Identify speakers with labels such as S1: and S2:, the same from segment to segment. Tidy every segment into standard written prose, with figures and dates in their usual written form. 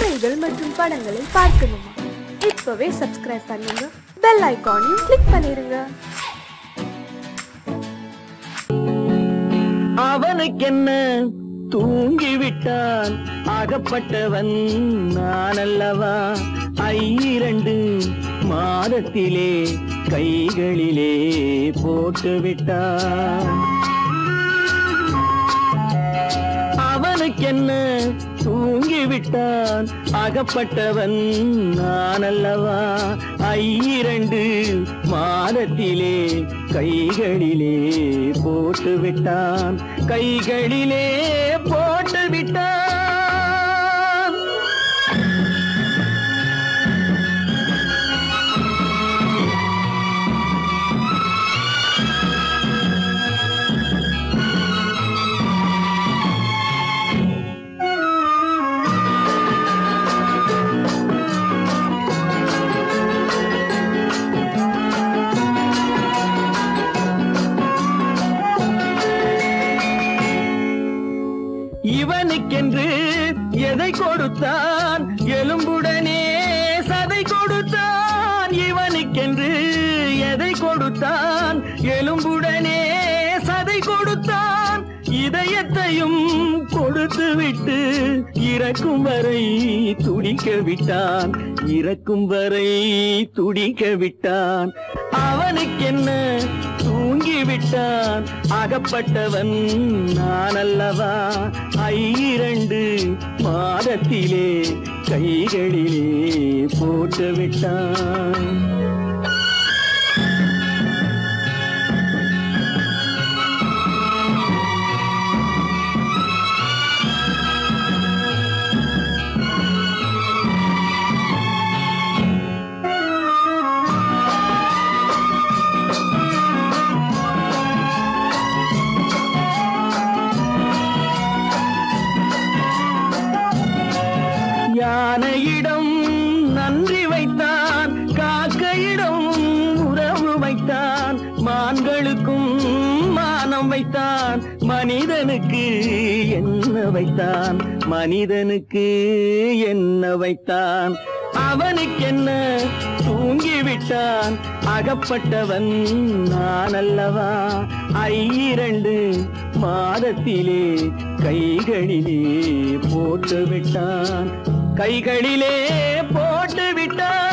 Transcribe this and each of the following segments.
S1: கதைகள் மற்றும் படங்களை பார்க்கணுமா? இப்பவே சப்ஸ்கிரைப் பண்ணுங்க, பெல் ஐகானையும் கிளிக் பண்ணிருங்க.
S2: அவனுக்கென்ன தூங்கிவிட்டான், அகப்பட்டவன் நான் அல்லவா? 2 மாதத்திலே கைகளிலே போட்டுவிட்டான். அவனுக்கென்ன தூங்கிவிட்டான், அகப்பட்டவன் நான் அல்லவா? 2 மாதத்திலே கைகளிலே போட்டுவிட்டான், கைகளிலே போட்டுவிட்டான். இவனுக்கென்று எதை கொடுத்தான், எலும்புடனே சதை கொடுத்தான். இவனுக்கென்று எதை கொடுத்தான், எலும்புடனே சதை கொடுத்தான். இதயத்தையும் கொடுத்து விட்டு இறக்கும் வரை துடிக்க விட்டான், இறக்கும் வரை துடிக்க விட்டான். அவனுக்கென்ன தூங்கிவிட்டான், அகப்பட்டவன் நான் அல்லவா? 2 மாதத்திலே கைகளிலே போட்டுவிட்டான். யானையிடம் நன்றி வைத்தான், காக்கையிடம் உறவு வைத்தான். மான்களுக்கும் மானம் வைத்தான், மனிதனுக்கு என்ன வைத்தான், மனிதனுக்கு என்ன வைத்தான். அவனுக்கென்ன தூங்கிவிட்டான், அகப்பட்டவன் நான் அல்லவா? 2 மாதத்திலே கைகளிலே போட்டுவிட்டான், கைகளிலே போட்டுவிட்டான்.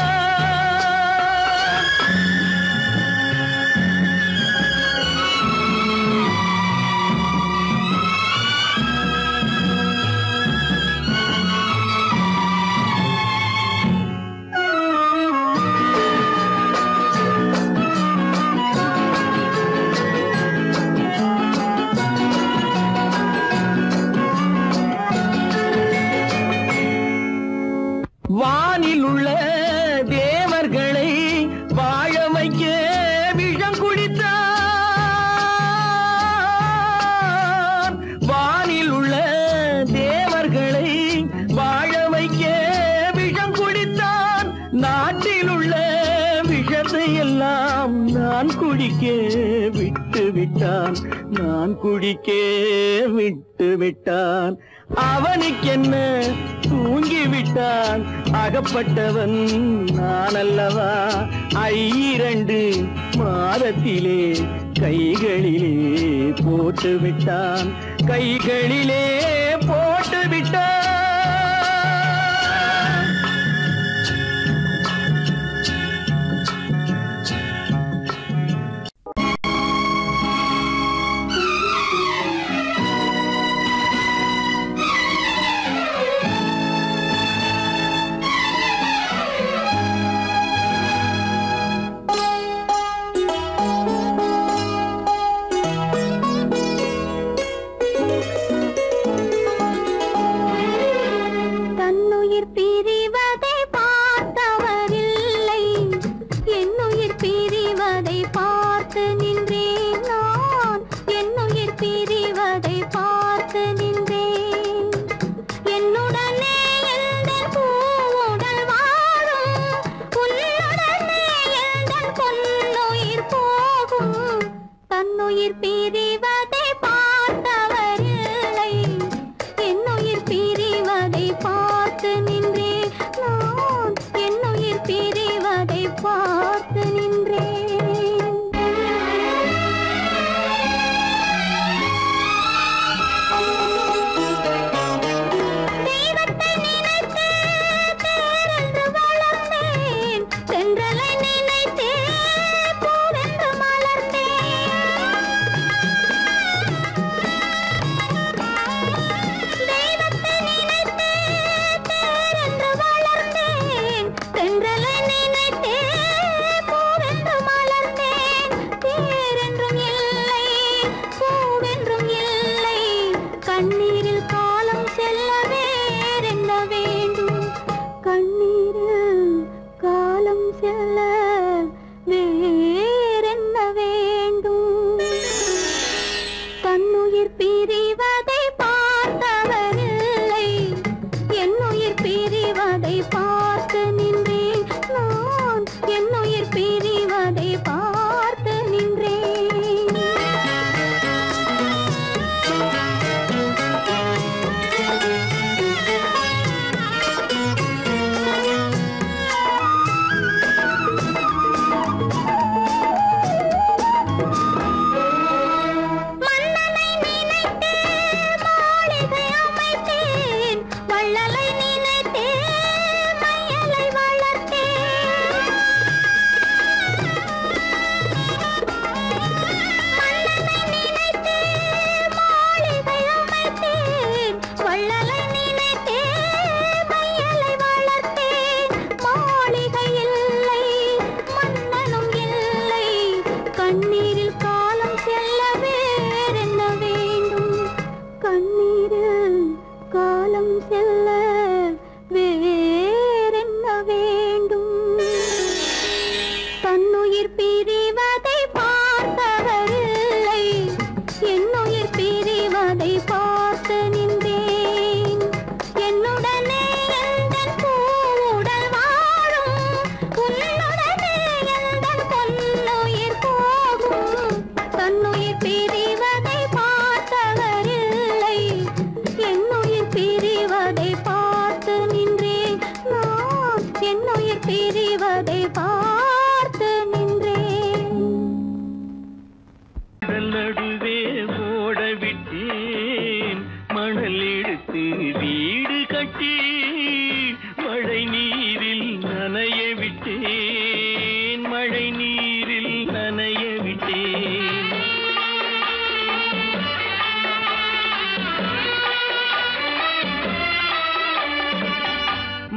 S2: வானில் உள்ள தேவர்களை வாழ வைக்க விஷம் குடித்தான். வானில் உள்ள தேவர்களை வாழ வைக்க விஷம் குடித்தான். நாட்டில் உள்ள விஷத்தை எல்லாம் நான் குடிக்க விட்டு விட்டான், நான் குடிக்க விட்டு விட்டான். அவனுக்கென்ன தூங்கிவிட்டான், அகப்பட்டவன் நான் அல்லவா? 2 மாதத்திலே கைகளிலே போட்டுவிட்டான், கைகளிலே போட்டுவிட்டான்.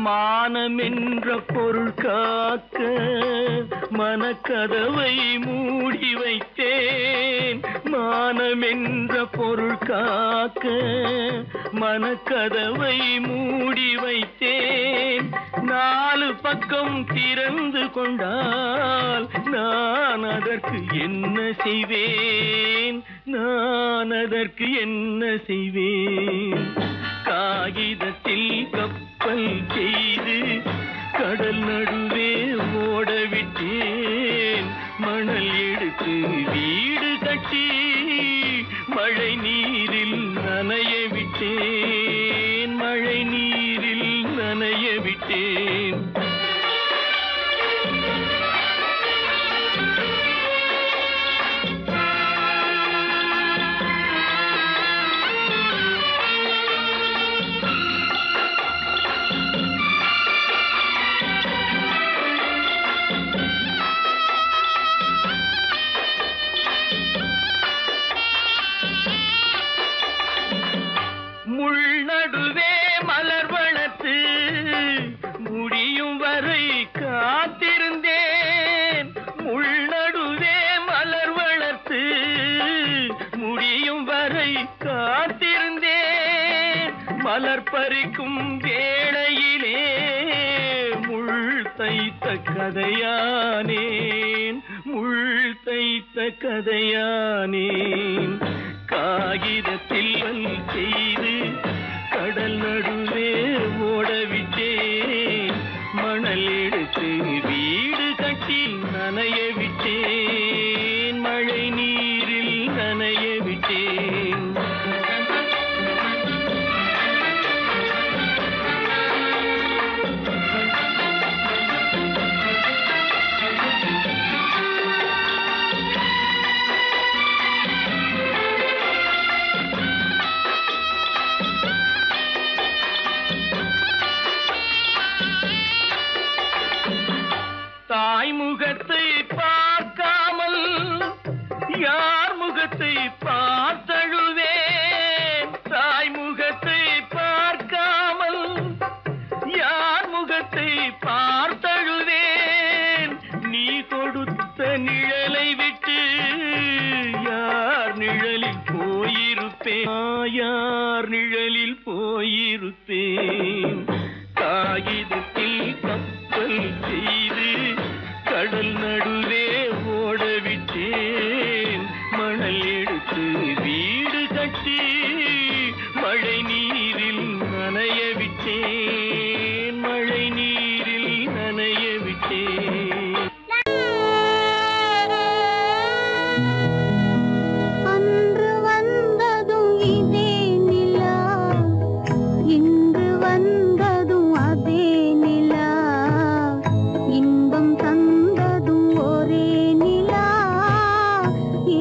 S2: மானமென்ற பொருள் காக்க மனக்கதவை மூடி வைத்தேன். மானமென்ற பொருள் காக்க மனக்கதவை மூடி வைத்தேன். 4 பக்கம் திறந்து கொண்டால் நான் அதற்கு என்ன செய்வேன்? நான் அதற்கு என்ன செய்வேன்? காகிதத்தில் கப்பல் செய்து கடல் நடுவே ஓடவிட்டேன். மணல் எடுத்து வீடு கட்டி மழை நீரில் நனைய விட்டேன். மழை நீரில் நனைய விட்டேன். முள்நடுவே மலர் வளர்த்து முடியும் வரை காத்திருந்தேன். முள்நடுவே மலர் வளர்த்து முடியும் வரை காத்திருந்தேன். மலர் பறிக்கும் வேளையிலே முள் தைத்த கதையானேன். முள் தைத்த கதையானேன். காகிதத்தில் செய்து கடல் நடுவே ஓடவிட்டேன். மணல் எடுத்து வீடு கட்டி நனைய விட்டேன். மழை நீரில் நனைய விட்டேன். தாய் முகத்தை பார்க்காமல் யார் முகத்தை பார்த்தழுவேன். தாய் முகத்தை பார்க்காமல் யார் முகத்தை பார்த்தழுவேன். நீ கொடுத்த நிழலை விட்டு யார் நிழலில் போயிருப்பேன். யார் நிழலில் போயிருப்பேன். காகிதத்தில் கப்பல் செய்து கடல் நடுவே ஓடவிட்டேன். மணல் எடுத்து வீடு கட்டி மழை நீரில் நனைய விட்டேன். மழை நீரில் நனைய விட்டேன்.
S3: அன்று வந்ததும் இதே நிலா, இன்று வந்ததும் அதே நிலா. இன்பம் தந்ததும் ஒரே நிலா,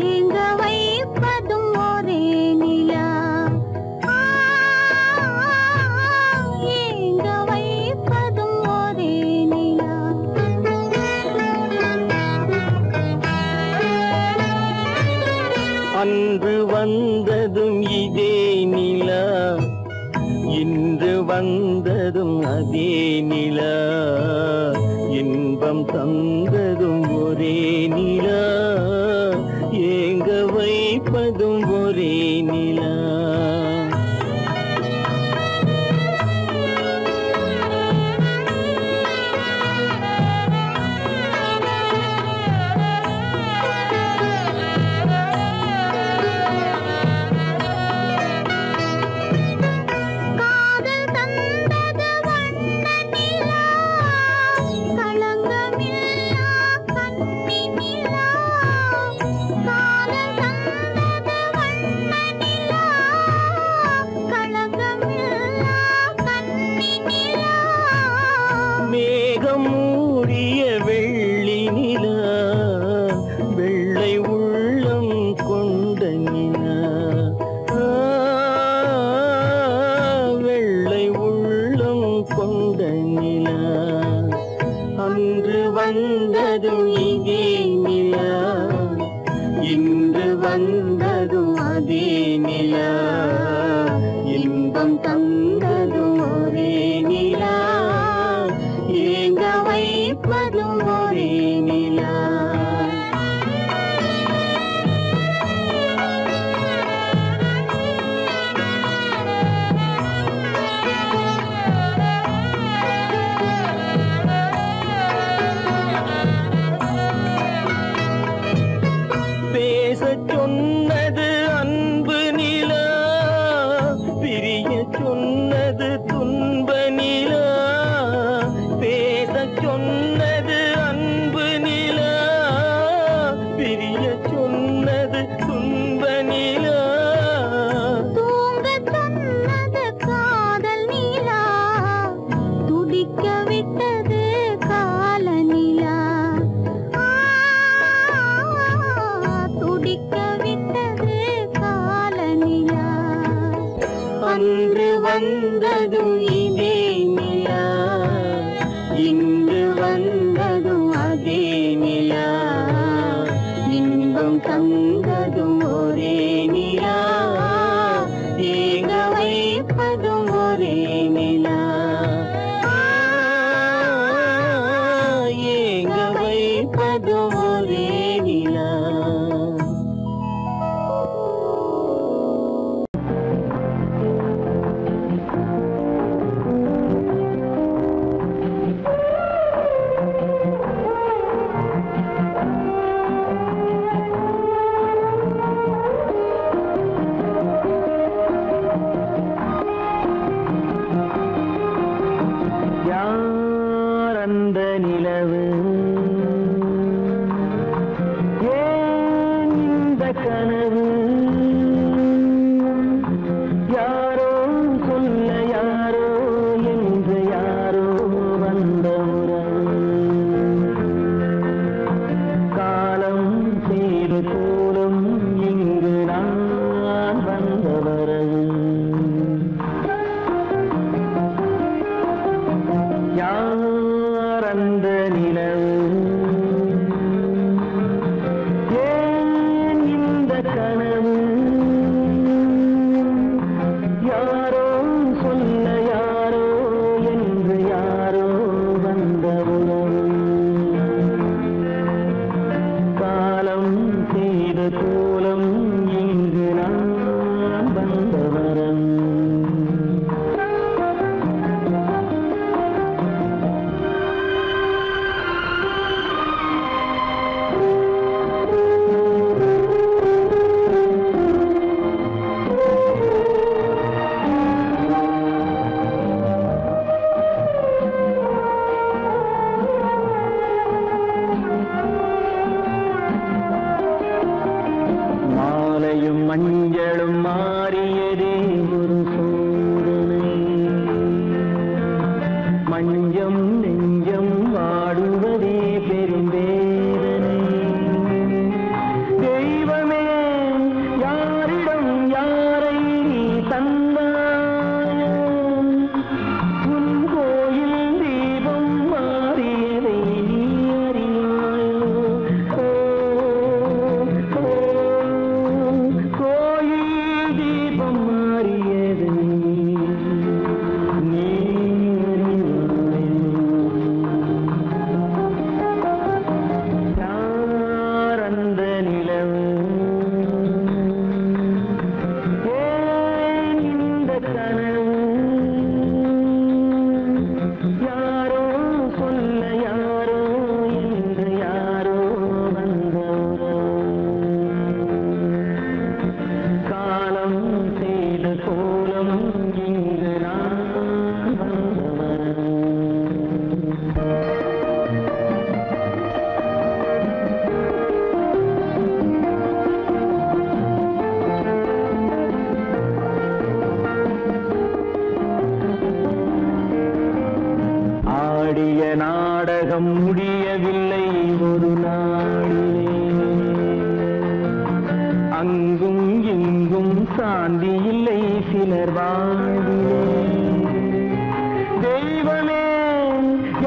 S3: ஏங்க வைப்பதும் ஒரே நிலா. ஏங்க வைப்பதும் ஒரே நிலா.
S2: அன்று வந்ததும் இதே நிலா, இன்று வந்ததும் அதே நிலா. இன்பம் தந்ததும் ஒரே நிலா, ஏங்க வைப்பதும் ஒரே நிலா.
S3: காதல் தந்தது வண்ண நிலா, களங்கமில்லா கன்னி நிலா. காதல் தந்தது வண்ண நிலா, களங்கமில்லா கன்னி நிலா.
S2: மேகம் மூடிய வெள்ளி நிலா, வெள்ளை உள்ளம் கொண்ட நிலா. வெள்ளை உள்ளம் கொண்ட நிலா. அன்று வந்ததும் இதே நிலா, இன்று வந்ததும் அதே நிலா. இன்பம் தந்ததும் ஒரே நிலா, மஞ்சம் நெஞ்சம் வாடுவதே பெரும்பேதனை. தெய்வமே யாரிடம் யாரை நீ தந்தாயோ, உன் கோயில் தீபம் மாறியதை நீ அறியாயோ. கோயில் தீபம் மாறியதை நீ யார் அந்த நிலவு, ஏன் இந்த கனவு, யாரோ சொல்ல யாரோ என்று யாரோ வந்த காலம் செய்த கோலம் இங்கு நான் வந்தவன். ஆடிய நாடகம் முடியவில்லை ஒரு நாளிலே, அங்கும் இங்கும் சாந்தி இல்லை சிலர் வாழ்விலே. தெய்வமே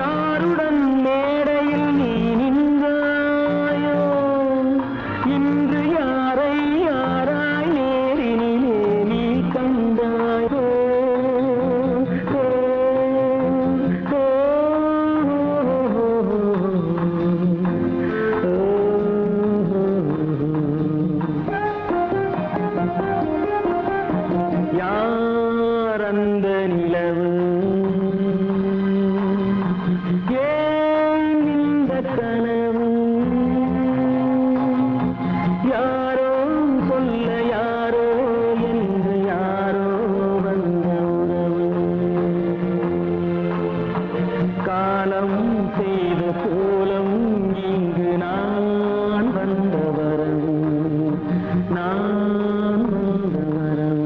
S2: யாருடன் மேடையில் நீ நின்றாயோ, இன்று யாரை யாராய் நேரினிலே நீ கண்டாயோ. யார் அந்த நிலவு, ஏன் இந்த கனவு, யாரோ சொல்ல யாரோ என்று யாரோ வந்த உறவு. காலம் செய்த கோலம் இங்கு நான் வந்த வரவு, நான் வந்த வரவு.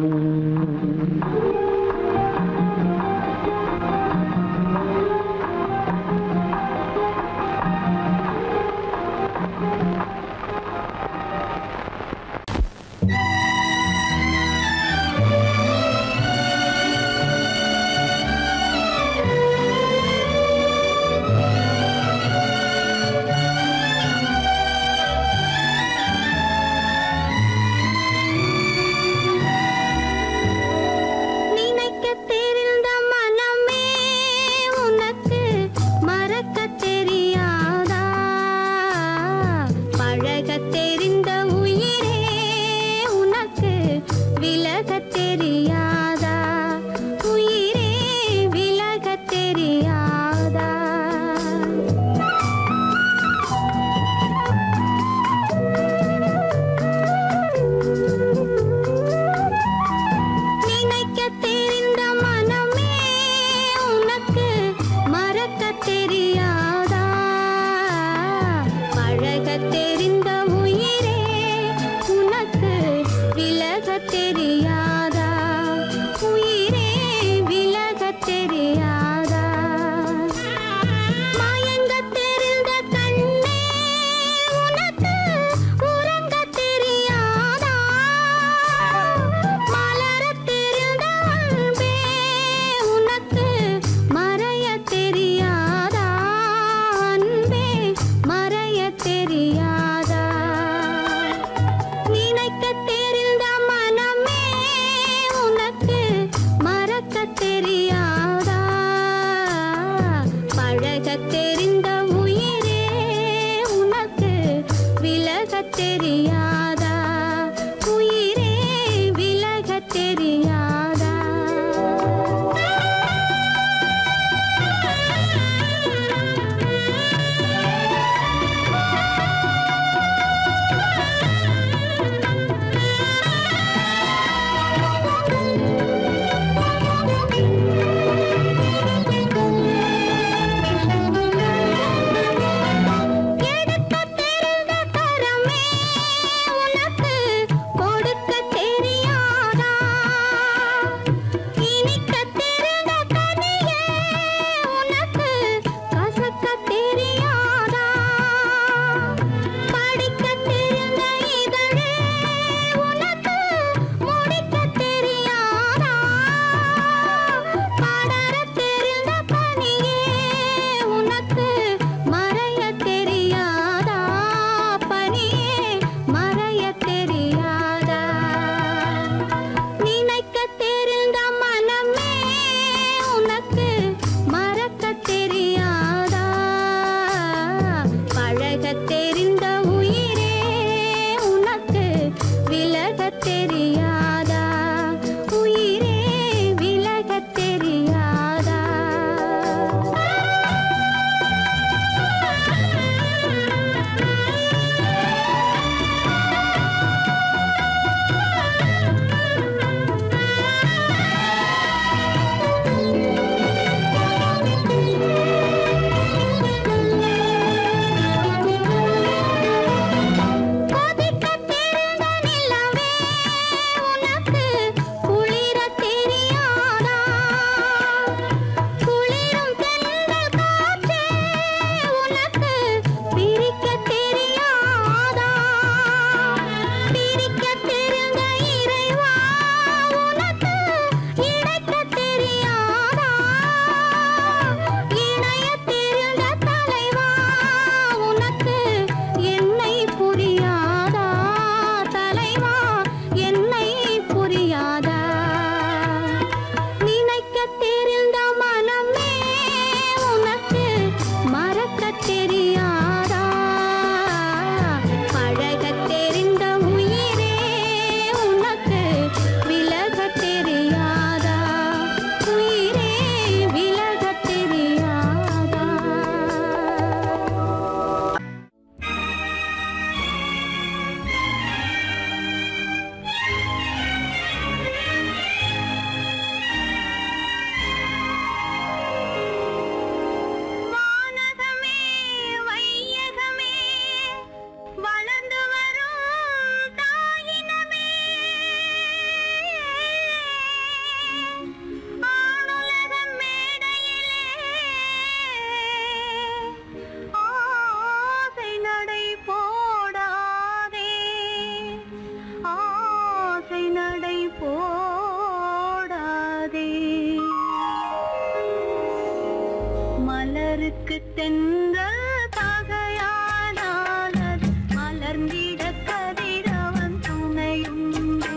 S3: மலருக்கு தென்றல் பகையானால் அது மலர்ந்திட கதிரவன் துணையுண்டு.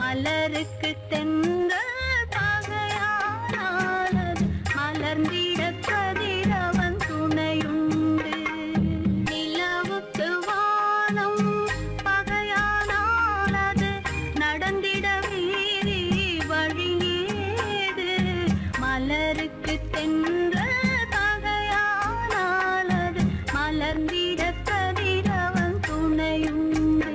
S3: மலருக்கு தென்றல் பகையானால் அது மலர்ந்திட கதிரவன் துணையுண்டு. நிலவுக்கு வானம் பகையானால் அது நடந்திட வீரி வழியேது. மலருக்கு தென்றல் பகையானால் அது மலர்ந்திட கதிரவன் துணையுண்டு.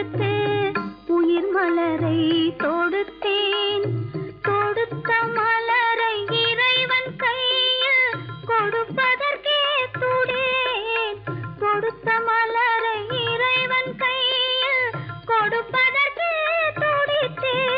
S3: கொடுத்து உயிர் மலரை தொடுத்தேன். கொடுத்த மலரை இறைவன் கையில் கொடுப்பதற்கே துடேன். கொடுத்த மலரை இறைவன் கையில் கொடுப்பதற்கே துடித்தேன்.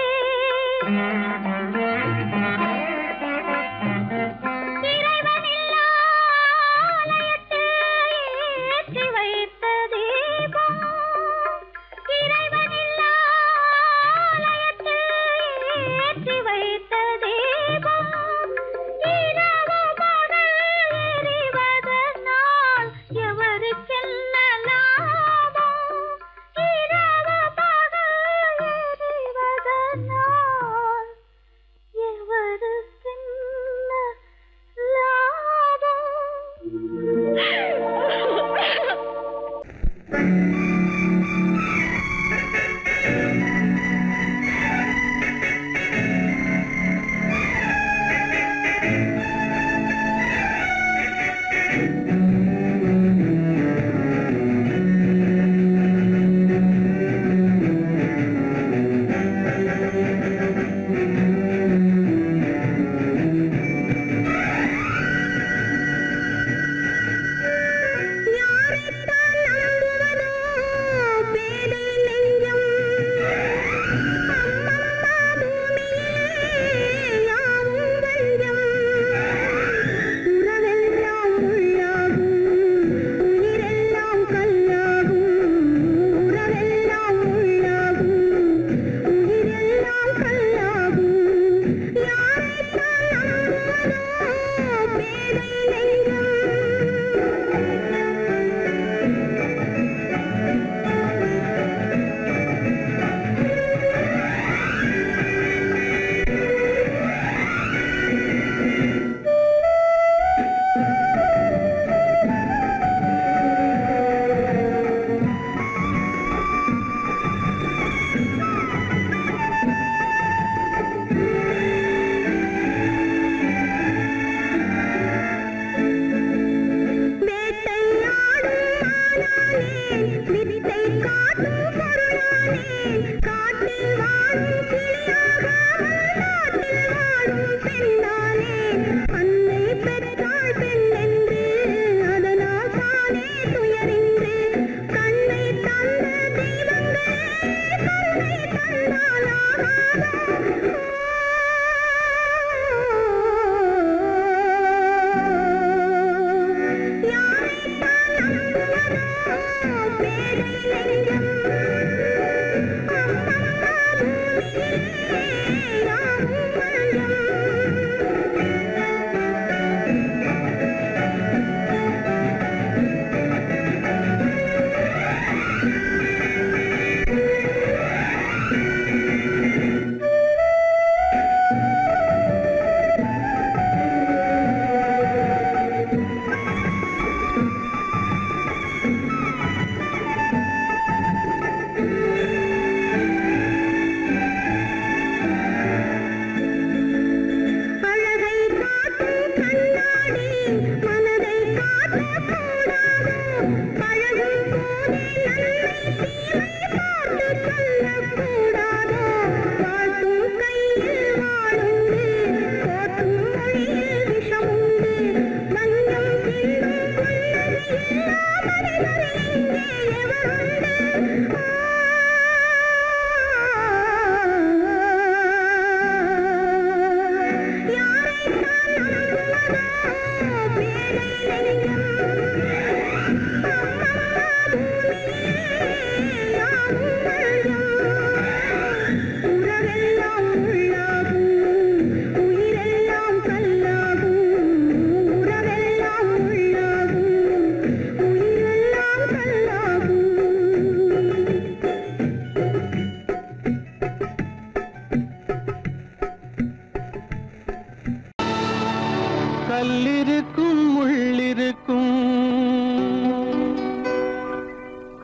S2: கல்லிருக்கும் முள்ளிருக்கும்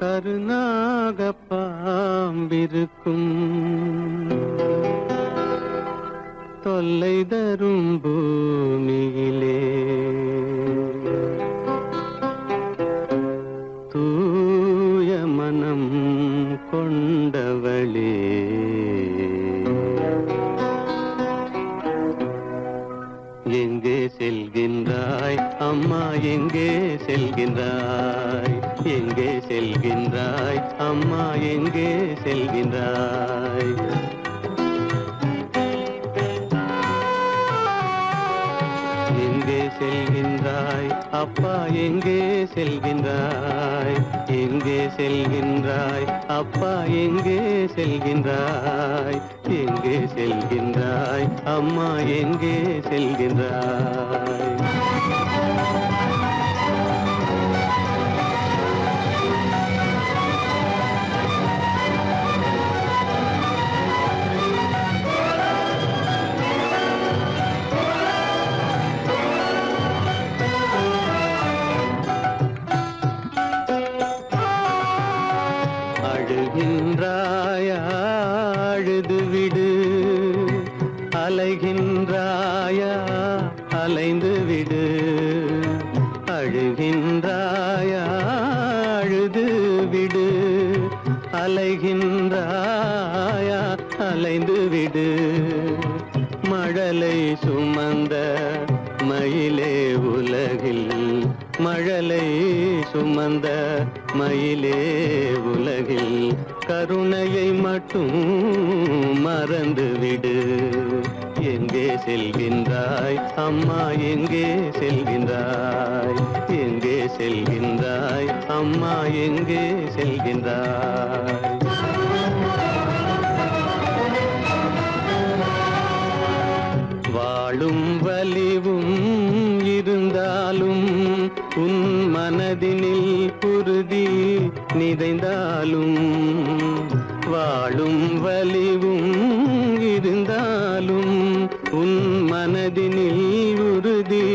S2: கருநாக பாம்பிருக்கும் தொல்லை தரும் பூமியிலே தூய மனம் கொண்ட கொண்டவளே. எங்கே செல்கின்றாய் அம்மா, எங்கே செல்கின்றாய்? எங்கே செல்கின்றாய் அம்மா, எங்கே செல்கின்றாய்? எங்கே செல்கின்றாய் அப்பா, எங்கே செல்கின்றாய்? எங்கே செல்கின்றாய் அப்பா, எங்கே செல்கின்றாய்? எங்கே செல்கின்றாய் அம்மா, எங்கே செல்கின்றாய்? அழுகின்றாயா, அழுது விடு. அலைகின்றாயா, அலைந்து விடு. அழுகின்றாயா, அழுது விடு. அலைகின்றாயா, அலைந்து விடு. மழலை சுமந்த மயிலே உலகில், மழலை சுமந்த மயிலே உலகில் கருணையை மட்டும் மறந்துவிடு. எங்கே செல்கின்றாய் அம்மா, எங்கே செல்கின்றாய்? எங்கே செல்கின்றாய் அம்மா, எங்கே செல்கின்றாய்? வாழும் வலிவும் இருந்தாலும், உன் மனதினில் உறுதி நிறைந்தாலும், வாழும் வலிவும் இருந்தாலும், உன் மனதினில் உறுதி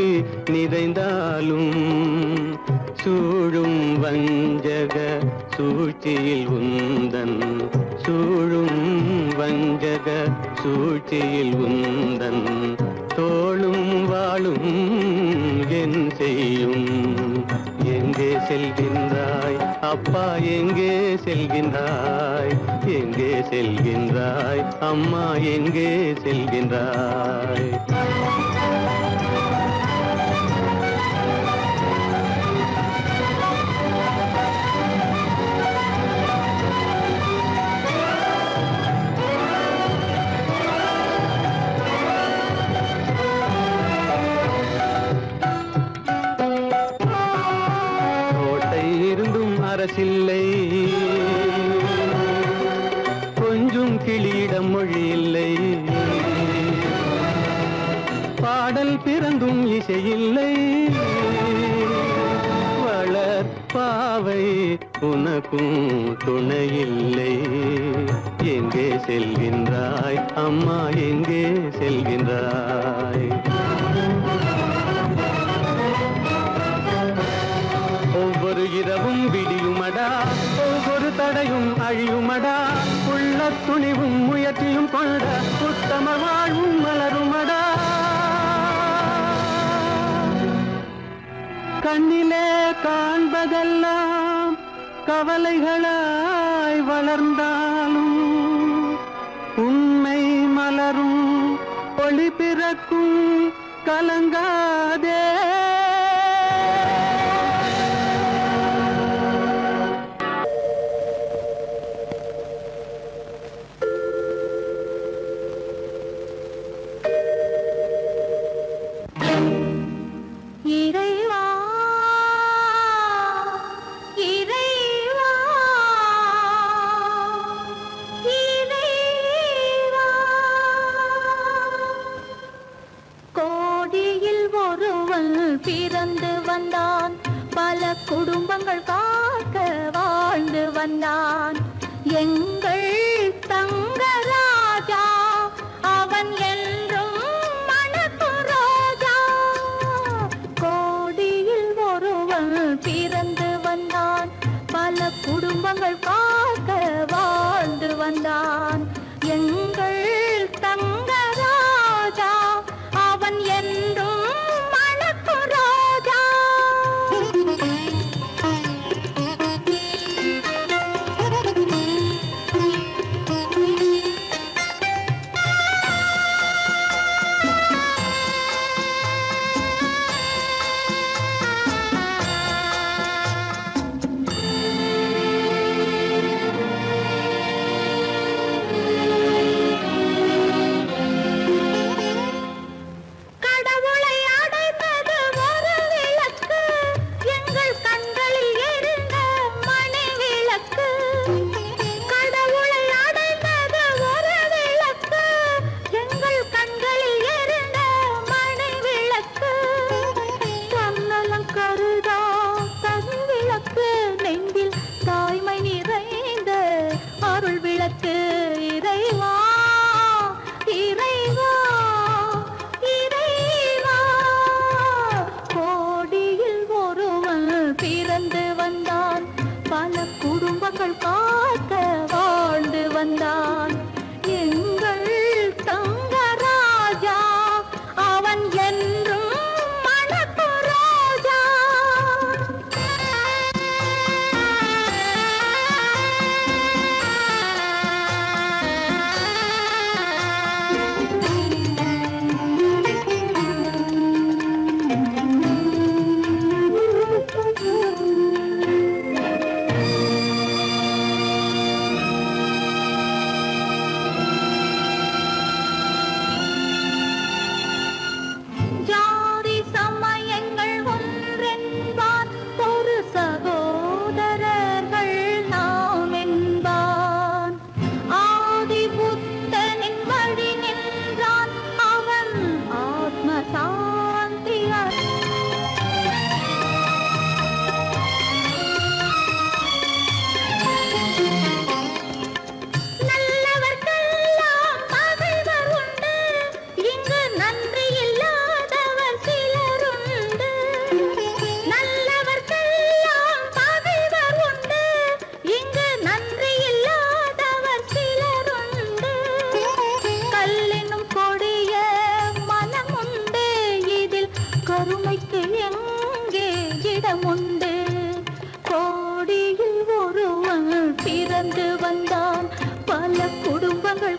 S2: நிறைந்தாலும், சூழும் வஞ்சக சூழ்ச்சியில் உந்தன், சூழும் வஞ்சக சூழ்ச்சியில் உந்தன் தோளும் வாழும் என் செய்யும். எங்கே செல்கின்றாய் அப்பா, எங்கே செல்கின்றாய்? எங்கே செல்கின்றாய் அம்மா, எங்கே செல்கின்றாய்? அரசில்லை, கொஞ்சம் கிளியிடம் மொழி இல்லை. பாடல் பிறந்தும் இசையில்லை. வளர் பாவை உனக்கும் துணையில்லை. எங்கே செல்கின்றாய் அம்மா, எங்கே செல்கின்றாய்? ஒவ்வொரு இரவும் விடியுமடா, ஒவ்வொரு தடையும் அழியுமடா. உள்ள துணிவும் முயற்சியும் கொண்ட உத்தம வாழ்வும் மலருமடா. கண்ணிலே காண்பதெல்லாம் கவலைகளாய் வளர்ந்தாலும், உண்மை மலரும் ஒளி பிறக்கும் கலங்காதே.
S3: பிறந்து வந்தான், பல குடும்பங்கள் காக்க வாழ்ந்து வந்தான். எங்கள் தங்கராஜா அவன் என்றும் மனது ரோஜா. கோடியில் ஒருவன் பிறந்து வந்தான், பல குடும்பங்கள் காக்க வாழ்ந்து வந்தான். எங்கள் தங்கராஜா அவன் என்றும் வந்தான் எங்கள் தங்கராஜா அவன் என்றும் மணக்கு ராஜா ஜாதி சமயங்கள் ஒன்றென்பான் ஒரு சகோதரர்கள் நாம் என்பான் ஆதி புத்தனின் வழி நின்றான் அவன் ஆத்ம சாந்தி நல்லவர்க்கெல்லாம் பகைவர் உண்டு இங்கு நன்றி இல்லாதவர் சிலருண்டு நல்லவர்க்கெல்லாம் பகைவர் உண்டு இங்கு நன்றி இல்லாதவர் சிலருண்டு கல்லினும் கொடிய மனமுண்டு இதில் கருமைக்கு எங்கே இடமுண்டு கோடியில் ஒருவன் பிறந்து வந்தான் பல குடும்பங்கள்